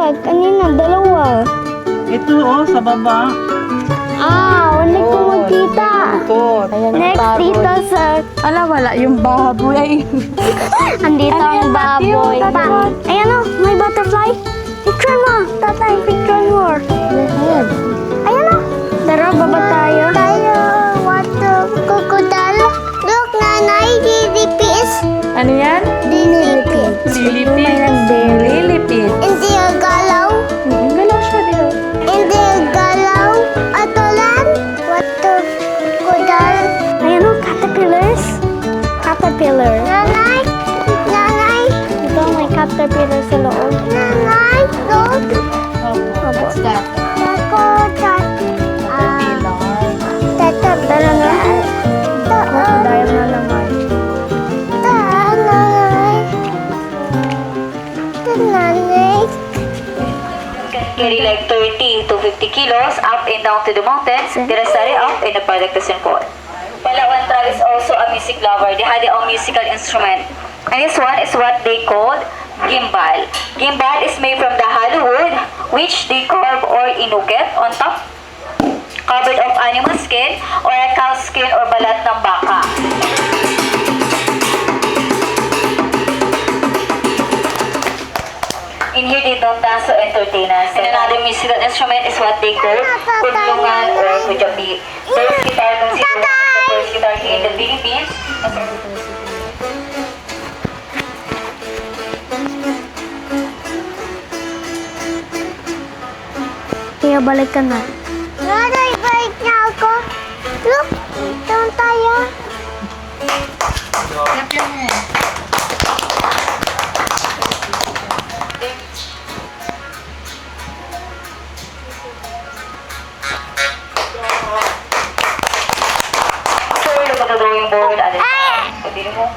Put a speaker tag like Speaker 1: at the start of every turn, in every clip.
Speaker 1: isa. Kanina, dalawa.
Speaker 2: Ito sa baba.
Speaker 1: Wala ko magkita.
Speaker 2: Ayan,
Speaker 1: Next, dito sa...
Speaker 3: Wala yung baboy.
Speaker 1: Andito ang baboy. Ayan o, may butterfly. Picture mo. Tatay, picture mo. Ayan o. Tara, baba tayo. Crocodile. Look, nanay, lilipis.
Speaker 3: Ano yan?
Speaker 1: Lilipis.
Speaker 3: Lilipit. Lilipit.
Speaker 1: Hindi galaw.
Speaker 3: Galaw siya dito.
Speaker 1: Hindi galaw. Atolan. Crocodile. Ayan o, caterpillars. Caterpillar. Nanay. Nanay. Ito, may caterpillar sa loob. Nanay, look.
Speaker 3: What's that?
Speaker 1: Crocodile na naman.
Speaker 4: Can carry like 30 to 50 kilos up and down to the mountains. The rest are up in the product of Paul. Palawan tribe is also a music lover. They had their own musical instrument. And this one is what they called gimbal. Gimbal is made from the hollow wood, which they carve or inuket on top, covered of animal skin or a cow skin or balat ng baka. In here, they don't dance to entertain us. And another musical instrument is what they call kudlungan or kujabi. First guitar considered the first guitar here in the Philippines.
Speaker 1: Kaya balik ka na. Nanay, balik na ako. Look, doon tayo.
Speaker 4: Sir, look at the drawing board. Pwede mo.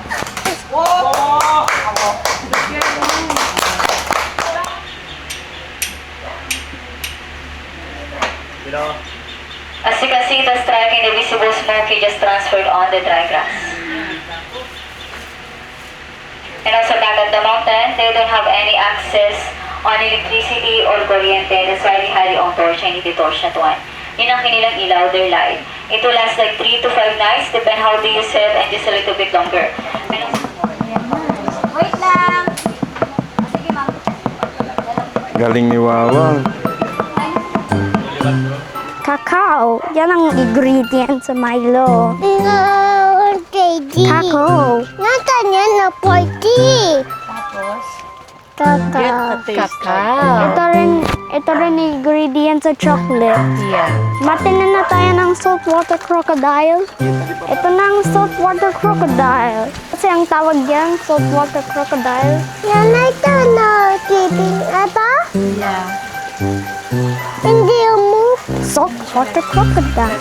Speaker 4: As you can see, the striking the visible smoke he just transferred on the dry grass. And also back at the mountain, they don't have any access on electricity or kuryente. That's why they had their own torch. I need the torch na one. Yun ang kanilang ilaw, their light. It will last like 3 to 5 nights, depend how they use it, and just a little bit longer.
Speaker 3: Wait lang. Sige, ma'am.
Speaker 5: Galing ni Wawang.
Speaker 1: Kakao. Yan ang ingredient sa Milo. Kakao. Nakanya na 40. Kakao.
Speaker 3: Kakao.
Speaker 1: Ito rin ingredient sa chocolate.
Speaker 3: Yeah.
Speaker 1: Matingnan na tayo ng saltwater crocodile. Ito na ang saltwater crocodile. Kasi ang tawag yan, saltwater crocodile. Yan na ito na keeping ito.
Speaker 3: Yeah.
Speaker 1: Hindi mo saltwater crocodile.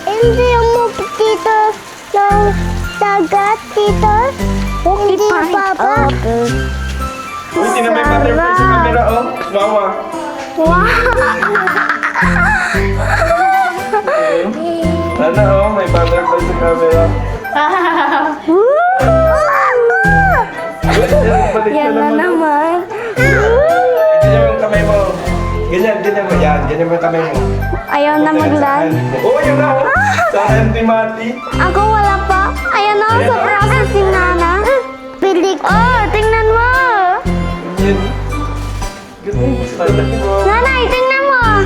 Speaker 1: Hindi mo dito ng dagat dito. Hindi baba.
Speaker 5: Buti na may butterfly sa camera, oh. Wawa.
Speaker 1: Wow!
Speaker 5: Ano, oh, may butterfly sa camera.
Speaker 1: Yan na naman.
Speaker 5: Ganyan yung kamay mo. Ganyan mo. Yan, ganyan mo yung kamay mo.
Speaker 1: Ayaw na magland.
Speaker 5: Oh, yun na, oh. Sa anti-mati.
Speaker 1: Ako wala pa. Ayan na, sa process si Nana. Pilik. Oh, tingnan mo.
Speaker 5: Yan. Gusto mo gusto mo.
Speaker 1: Nanay, tingnan mo.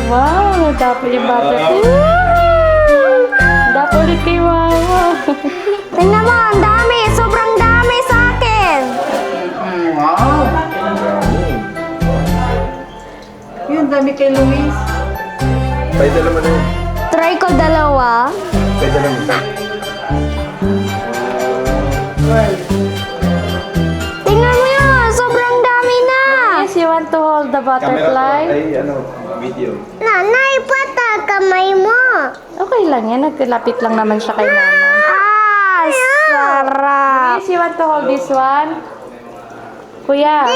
Speaker 3: Wow, dapat yung butterfly. Dapat ulit kay Wawa.
Speaker 1: Tingnan mo, ang dami. Sobrang dami sa akin.
Speaker 3: Yun, dami kay Luis.
Speaker 5: Pwede dala mo na yun.
Speaker 1: Try ko dalawa.
Speaker 5: Pwede dala mo isa.
Speaker 1: Tingnan mo yun, sobrang dami na.
Speaker 3: Yes, you want to hold the
Speaker 5: Camera
Speaker 3: butterfly?
Speaker 5: to, ay, ano, video.
Speaker 1: Nanay, pata kamay mo.
Speaker 3: Okay lang yan, nagkalapit lang naman siya kay mama.
Speaker 1: Sarap.
Speaker 3: Yes, you want to hold this one? Kuya.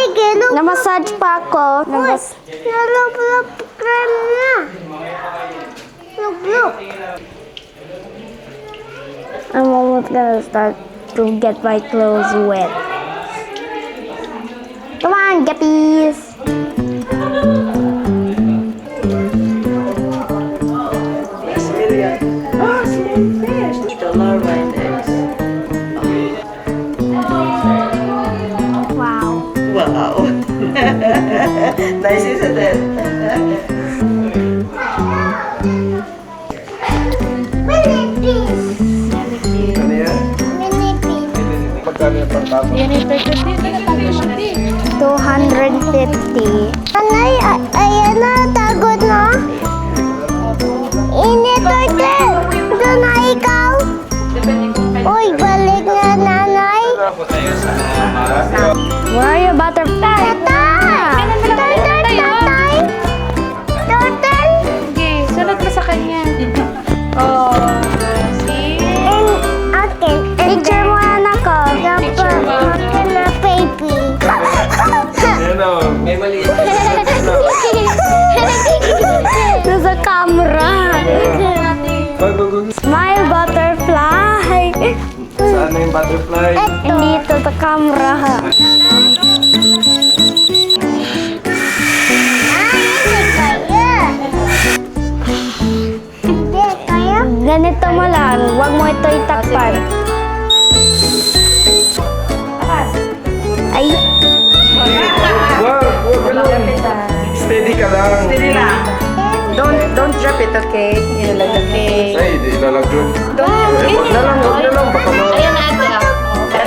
Speaker 1: Na-massage pa ako. Nalap-lap cream na. Look. I'm almost gonna start to get my clothes wet. Come on, guppies.
Speaker 2: Ito, larva and eggs.
Speaker 1: Wow.
Speaker 2: Wow. Nice, isn't it?
Speaker 5: Ano yan? Pagkano yung pagtapos?
Speaker 3: Yan yung
Speaker 1: 250. Anay, ayan na, tagod na. Init, turtle. Ito na ikaw. Uy, balik na, nanay. Where are your butterfly? Tatay! Tatay! Tatay! Turtle!
Speaker 3: Sige, sunod mo sa kanya. Oh, see?
Speaker 1: Okay. Picture mo na ako. Picture mo. Na baby.
Speaker 5: Ayan o, may maliit.
Speaker 1: Sa camera. Smile butterfly.
Speaker 5: Saan na yung butterfly?
Speaker 1: Dito sa camera. Ganito mo lang, huwag mo ito itakpan. Ay,
Speaker 5: Wag lang. Steady ka lang.
Speaker 2: Steady lang. Don't drop it, okay?
Speaker 3: Okay.
Speaker 5: Ay, di lalagyan. Wag na lang, wag na lang. Baka ma...
Speaker 3: Ayan na ate.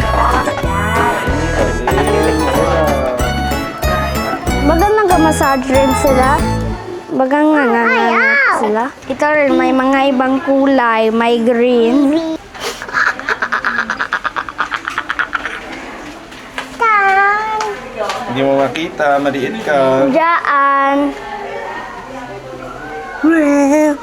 Speaker 1: bagang nag-massage rin sila. Bagang nanganganak sila. Ito rin, may mga ibang kulay. May green.
Speaker 5: Hindi mo makita, maliit ka.
Speaker 1: Diyan. Ay,